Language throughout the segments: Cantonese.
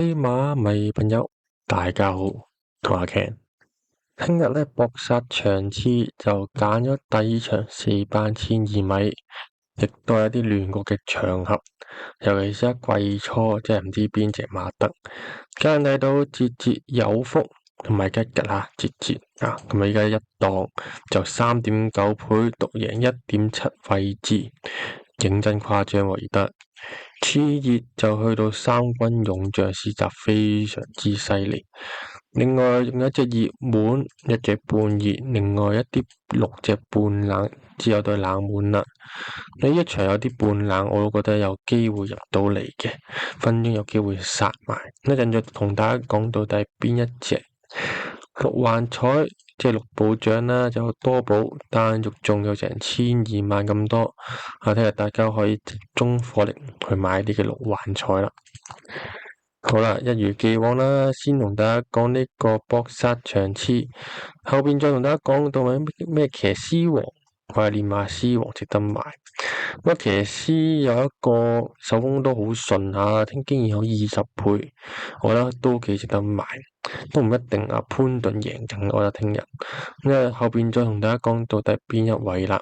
馬迷朋友，大家好，同阿 Ken。聽日咧搏殺場次就揀咗第二場4班1200米，亦都係一啲亂局嘅場合，尤其是喺季初，即係唔知邊隻馬得。今日睇到節節有福同埋吉吉啦，節節啊，咁啊依家一檔就3.9倍獨贏1.7位置，認真誇張喎，而得。次熱就去到三軍勇將試閘非常之犀利，另外仲有一隻熱門，一隻半熱，另外一啲6隻半冷，之後都係冷門啦。呢一場有啲半冷，我都覺得有機會入到嚟嘅，分鐘有機會殺埋。一陣再同大家講到底係邊一隻。六環彩即係6寶獎啦，就有多寶單肉中有成1200萬咁多，聽日大家可以集中火力去買啲嘅六環彩啦。好啦，一如既往啦，先同大家講呢個搏殺場次，後邊再同大家講到咩騎師王或者練馬師王值得買。咁騎師有一個手風都好順下，竟然有20倍，我覺得都幾值得買。都唔一定啊，潘頓贏緊，我覺得聽日。咁後邊再同大家講到底邊一位啦。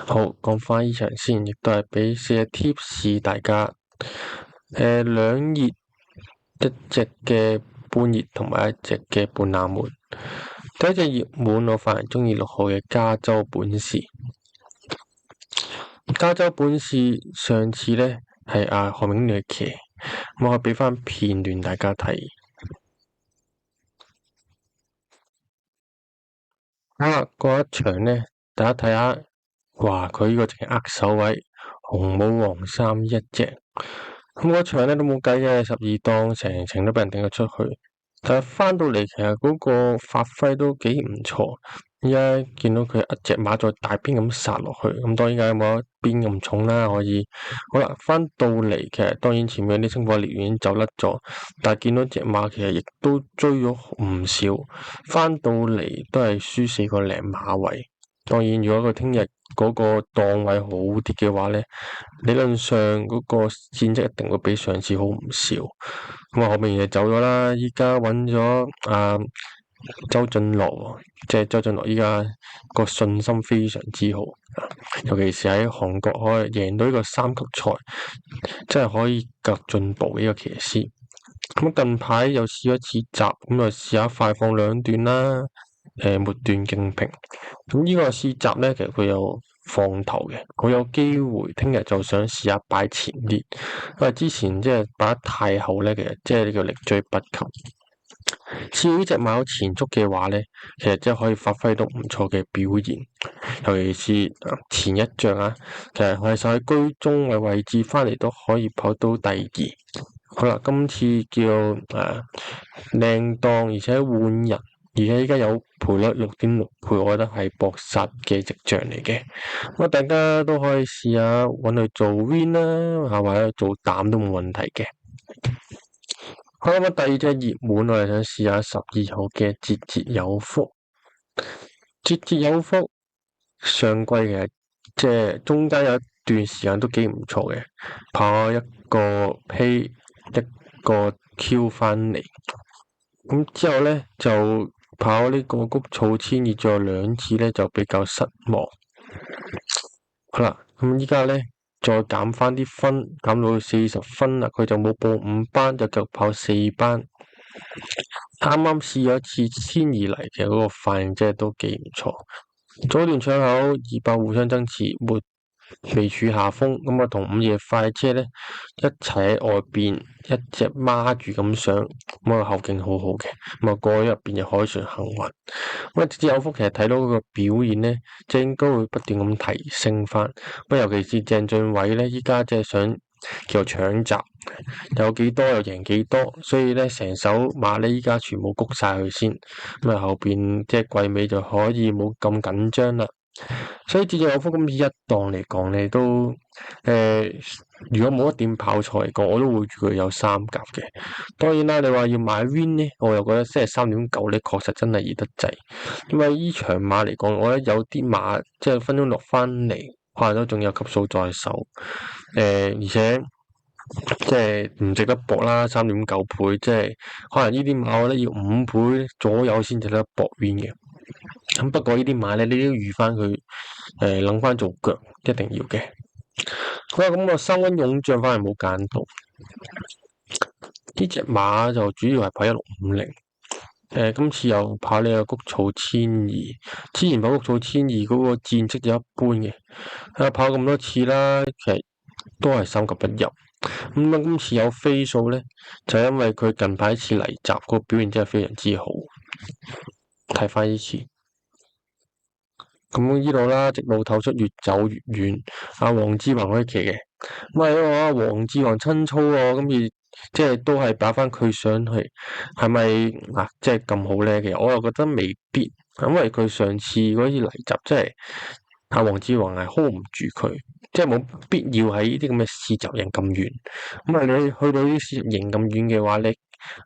好，講翻呢場先，亦都係俾4隻貼士大家。兩熱，一隻嘅半熱同埋一隻嘅半冷門。第一隻熱門我反而中意6號嘅加州本事。加州本事上次呢係何明烈騎，我可以俾翻片段大家睇。好啦，嗰一場呢，大家睇下，哇！佢呢個淨係握手位，紅帽黃衫一隻。咁嗰場咧都冇計嘅，12檔成程都俾人頂咗出去。但係翻到嚟，其實嗰個發揮都幾唔錯。依家見到佢一隻馬再大邊咁殺落去，咁當然梗係冇一邊咁重啦，可以。好啦，翻到嚟其實當然前面啲星火烈已經走甩咗，但係見到隻馬其實亦都追咗唔少，翻到嚟都係輸4個零馬位。當然，如果佢聽日嗰個檔位好啲嘅話咧，理論上嗰個戰績一定會比上次好唔少。咁後面就走咗啦，依家揾咗周俊樂，即係周俊樂依家個信心非常之好，尤其是喺韓國可以贏到呢個3級賽，真係可以急進步呢個騎師。咁近排又試咗次閘，咁啊試下快放2段啦。末段競平，咁呢個試閘咧，其實佢有放頭嘅，佢有機會聽日就想試下擺前啲，因為之前即係擺得太後咧，其實即係呢個力追不及。至於呢隻馬有前速嘅話咧，其實即係可以發揮到唔錯嘅表現，尤其是前一仗啊，其實係喺居中嘅位置翻嚟都可以跑到第2。好啦，今次叫靚檔，而且換人。而且依家有賠率6.6倍，我覺得係搏殺嘅跡象嚟嘅。咁大家都可以試下揾佢做 win 啦，或者做膽都冇問題嘅。好啦，第二隻熱門我哋想試下12號嘅節節有福。節節有福上季嘅即係中間有一段時間都幾唔錯嘅，跑一個 P 一個 Q 翻嚟，咁之後咧就跑呢個谷草千二，再2次咧就比較失望。好啦，咁依家咧再減翻啲分，減到40分啦，佢就冇報5班，就繼續跑4班。啱啱試咗一次千二嚟嘅嗰個反應，真係都幾唔錯。早段搶口200互相爭持，未處下風，咁啊同午夜快車咧一齊喺外邊一隻孖住咁上，咁啊後勁好好嘅，咁啊過咗入邊就海船幸運。咁啊節節有福其實睇到佢個表現咧，即係應該會不斷咁提升翻。咁尤其是鄭俊偉咧，依家即係想叫搶閘，有幾多又贏幾多，所以咧成手馬咧依家全部谷晒佢先，咁啊後邊即係季尾就可以冇咁緊張啦。所以節節有福咁以一檔嚟講咧，都如果冇一點跑賽嚟講，我都會預佢有3甲嘅。當然啦，你話要買 win 咧，我又覺得即係3.9咧，確實真係易得滯。因為呢場馬嚟講，我覺得有啲馬即係分鐘落翻嚟，可能都仲有級數在手。而且即係唔值得搏啦，3.9倍，即係可能呢啲馬我覺得要5倍左右先值得搏 win 嘅。咁不過呢啲馬咧，你都要預翻佢諗翻做腳，一定要嘅。好啦，咁我3蚊勇將反而冇揀到，呢隻馬就主要係跑1650。今次又跑呢個谷草1200，之前跑谷草1200嗰個戰績就一般嘅，跑咁多次啦，其實都係3級不入。咁今次有飛數咧，就因為佢近排次嚟集個表現真係非常之好。睇翻呢次，咁呢度啦，直路透出越走越遠。阿黃志宏可以騎嘅，咁啊黃志宏親操喎，咁而即係都係擺翻佢上去，係咪即係咁好咧？其實我又覺得未必，因為佢上次嗰啲嚟集，即係阿黃志宏係 hold 唔住佢，即係冇必要喺呢啲咁嘅試集贏咁遠。咁啊，你去到啲試集贏咁遠嘅話，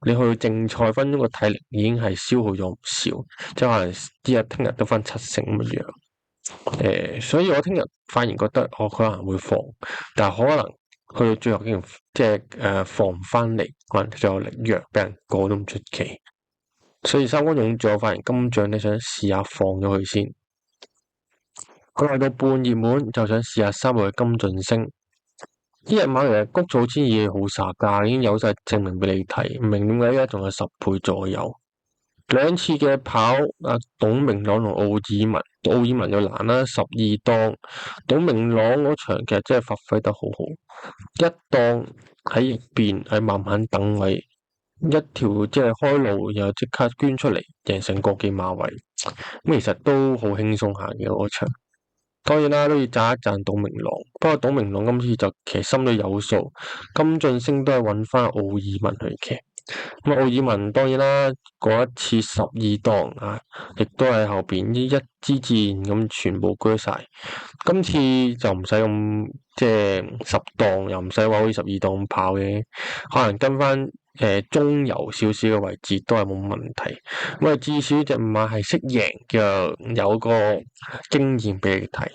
你去正賽分鐘個體力已經係消耗咗唔少，即係可能聽日得翻7成咁樣。所以我聽日反而覺得我可能會放，但係可能去到最後竟然即係放唔翻嚟，可能最後力弱俾人過都唔出奇。所以3軍勇將反而今仗你想試下放咗佢先。佢嚟到半熱門就想試下3號嘅金晉升。呢日馬嚟谷草1200好殺價，已經有晒證明俾你睇，唔明點解而家仲有10倍左右。2次嘅跑，董明朗同奧爾文，奧爾文就難啦，12檔，董明朗嗰場其實真係發揮得好好，一檔喺翼邊係慢慢等位，一條即係開路又即刻捐出嚟，贏成個幾馬位，咁其實都好輕鬆下嘅嗰場。當然啦，都要讚一讚董明朗。不過董明朗今次就騎心裏有數，金晉升都係揾翻奧爾文去騎。咁奧爾文當然啦，嗰一次12檔亦都係後邊呢一支箭咁全部鋸晒。今次就唔使咁即係10檔，又唔使話好似12檔咁跑嘅，可能跟翻中游少少嘅位置都係冇問題。咁啊，至少隻馬係識贏嘅，有個經驗俾你睇。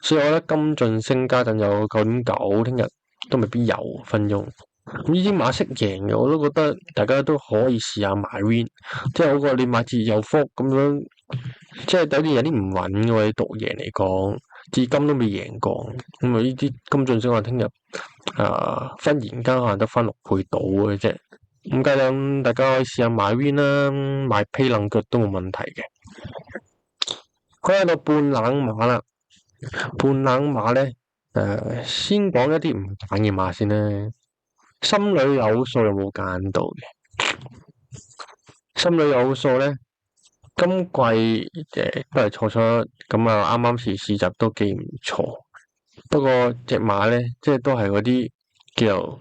所以我覺得金晉升家陣有9.9，聽日都未必有分鐘。咁呢啲馬識贏嘅，我都覺得大家都可以試下買 win，即係好過你買次有福咁樣，即係有啲有啲唔穩嘅喎，獨贏嚟講，至今都未贏過。咁啊，呢啲金晉升我聽日忽然間可能得翻6倍到嘅啫。咁家陣大家可以試下買 win 啦，買披冷腳都冇問題嘅。佢喺度半冷馬啦，半冷馬咧，先講一啲唔揀嘅馬先啦。心裏有數有冇揀到嘅？心裏有數咧，今季都係錯出，咁啊啱啱試集都幾唔錯。不過隻馬咧，即係都係嗰啲叫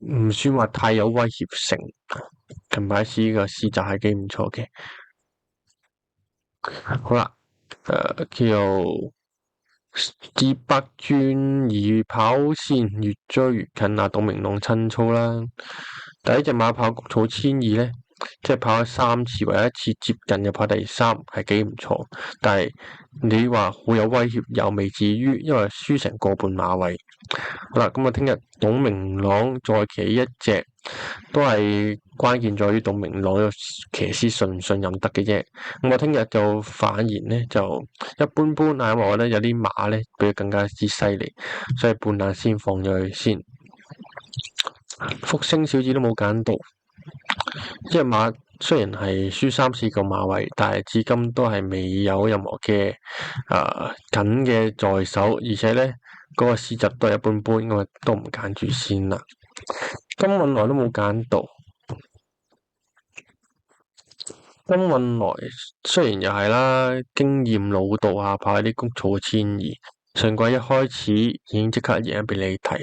唔算話太有威脅性。近排試個試集係幾唔錯嘅。好啦，叫自百轉而跑線越追越近啊！董明朗親操啦，第一隻馬跑谷草1200咧，即係跑咗3次，唯一一次接近就跑第3，係幾唔錯。但係你話好有威脅又未至於，因為輸成個半馬位。好啦，咁啊，聽日董明朗再騎一隻，都係關鍵在於董明朗個騎師信唔信任得嘅啫。咁我聽日就反而咧就一般般啊，因為我覺得有啲馬咧比佢更加之犀利，所以半冷先放咗佢先。福星小子都冇揀到，呢隻馬雖然係輸3-4個馬位，但係至今都係未有任何嘅緊嘅在手，而且咧嗰個試集都係一般般，咁啊都唔揀住先啦。金運來都冇揀到，金運來雖然又係啦，經驗老道啊，跑喺啲谷草1200，上季一開始已經即刻贏俾你睇，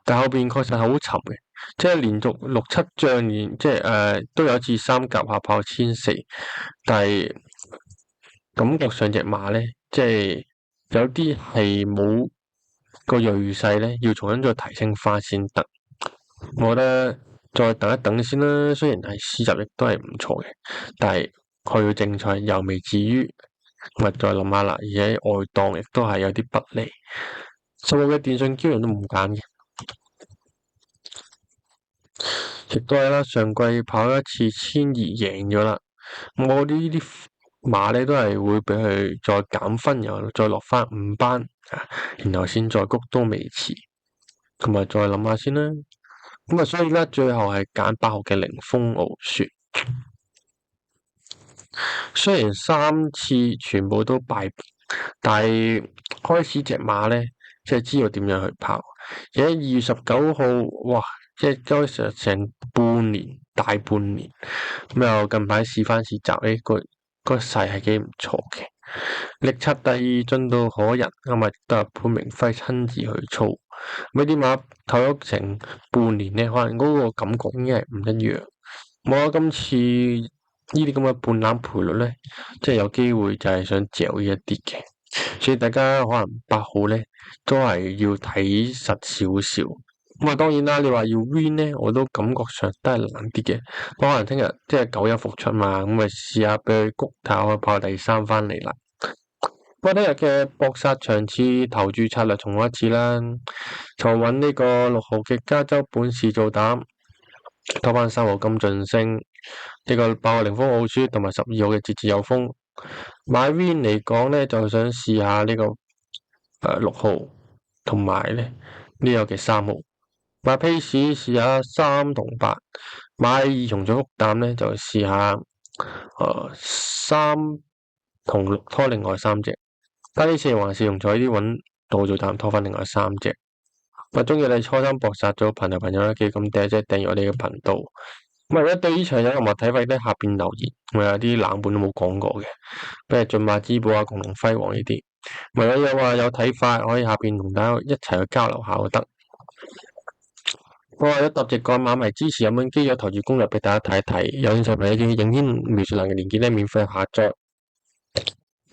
但後邊確實係好沉嘅，即係連續6-7仗，即係都有一次3甲下跑1400，但係感覺上隻馬咧，即係有啲係冇個銳勢咧，要重新再提升翻先得。我覺得再等一等先啦，雖然係試集亦都係唔錯嘅，但係去到正賽又未至於，咁啊再諗下啦。而且外檔亦都係有啲不利，10號嘅電信驕陽都唔揀嘅。亦都係啦，上季跑一次1200贏咗啦。我呢啲馬咧都係會俾佢再減分，然後再落翻5班，然後先再谷都未遲。咁啊，再諗下先啦。咁啊，所以咧最後係揀8號嘅凌風傲雪。雖然3次全部都敗，但係開始隻馬咧，即係知道點樣去跑。而喺2月19號，哇！即係都成半年，大半年。咁又近排試翻試集，個勢係幾唔錯嘅。力測第2進度可人，咁啊都係潘明輝親自去操。咁啲馬唞咗成半年咧，可能嗰個感覺應該係唔一樣。我覺得今次呢啲咁嘅半冷賠率咧，即係有機會就係想嚼呢一啲嘅，所以大家可能8號咧都係要睇實少少。咁啊，當然啦，你話要 win 咧，我都感覺上都係難啲嘅。可能聽日即係9-1復出嘛，咁咪試下俾佢谷下，可以跑第3翻嚟啦。不過聽日嘅搏殺場次投注策略重一次啦，就揾呢個6號嘅加州本事做膽，拖翻3號金晉升，呢個8號凌風傲雪同埋12號嘅節節有風。買 win 嚟講咧，就想試下呢個6號同埋咧呢個嘅3號。買 pace 試下3同8，買2重組福膽咧就試下3同6拖另外3隻。加啲4還是用咗啲穩度做膽拖翻另外3隻。咁中意你初三搏殺咗朋友咧，記得咁訂閱我哋嘅頻道。咁如果對呢場有任何睇法，都喺下邊留言。我有啲冷門都冇講過嘅，比如駿馬之寶啊、共同輝煌呢啲。如果有話有睇法，可以下邊同大家一齊去交流下都得。我為咗特值個馬迷支持，有本機有投注攻略俾大家睇一睇。有興趣朋友記得影片描述欄嘅鏈接咧，免費下載。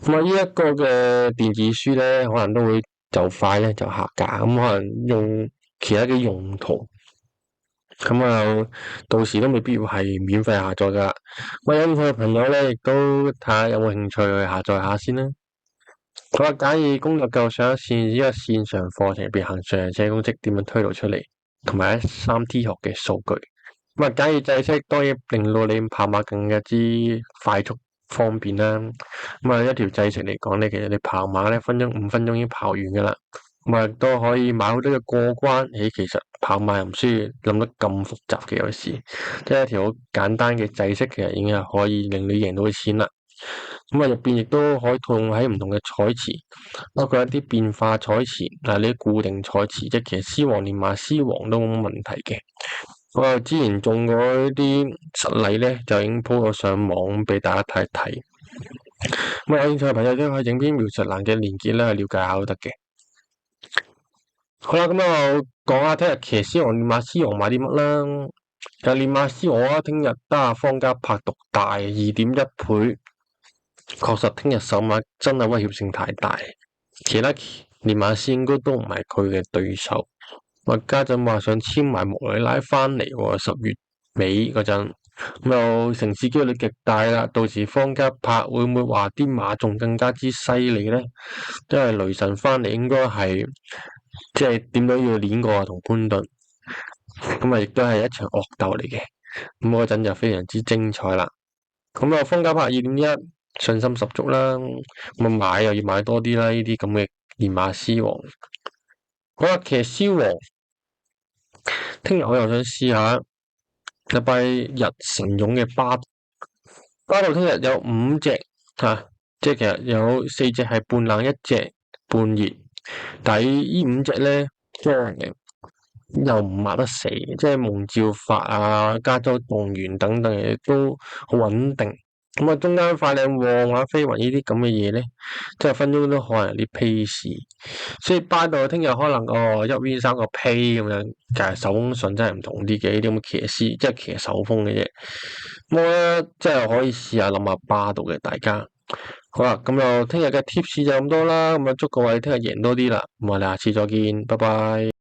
咁啊，呢一個嘅電子書咧，可能都會就快咧就下架，咁可能用其他嘅用途，咁啊到時都未必要係免費下載噶啦。咁有興趣嘅朋友咧，亦都睇下有冇興趣去下載下先啦。好啦，簡易攻略夠上一線，呢個線上課程入邊行上車公式點樣推導出嚟，同埋3T 學嘅數據。咁啊，簡易制式當然令到你跑馬更加之快速方便啦。咁啊，一條制式嚟講咧，其實你跑馬咧5分鐘已經跑完噶啦。咁啊，都可以買好多嘅過關。其實跑馬又唔需要諗得咁複雜嘅，有時即係一條好簡單嘅制式，其實已經係可以令你贏到錢啦。咁啊，入邊亦都可以套用喺唔同嘅彩池，包括一啲變化彩池，嗱，你固定彩池，即係其實獅王連馬獅王都冇問題嘅。我之前中過啲實例咧，就已經鋪咗上網俾大家睇一睇。咁有興趣嘅朋友都可以影片描述欄嘅連結咧，去了解下都得嘅。好啦，咁我講下聽日騎獅王連馬獅王買啲乜啦。就連馬獅王啊，聽日得阿方家拍獨大2.1倍，確實聽日首馬真係威脅性太大，其他連馬獅應該都唔係佢嘅對手。我家陣話想簽埋莫里拉翻嚟，10月尾嗰陣，咁又成事機率極大啦。到時方家柏會唔會話啲馬仲更加之犀利咧？因為雷神翻嚟應該係即係點都要練過同潘頓，咁啊亦都係一場惡鬥嚟嘅。咁嗰陣就非常之精彩啦。咁啊，方家柏2.1信心十足啦。咁啊買又要買多啲啦，呢啲咁嘅連馬獅王。好啦，騎獅王。聽日我又想試下禮拜日成勇嘅巴度，聽日有5隻即係其實有4隻係半冷，1隻半熱，但係呢5隻咧，即係又唔抹得死，即係蒙兆法啊、加州動員等等嘢都好穩定。咁啊，中間快靚旺啊、飛雲呢啲咁嘅嘢咧，即係分鐘都可能有啲 pace，所以巴度聽日可能1 win 3個 pay 咁樣，但係手風順真係唔同啲嘅，呢啲咁嘅騎師即係騎手風嘅啫。咁我覺得即係可以試下諗下巴度嘅大家。好啦，咁就聽日嘅 tips 就咁多啦，咁啊祝各位聽日贏多啲啦，咁我哋下次再見，拜拜。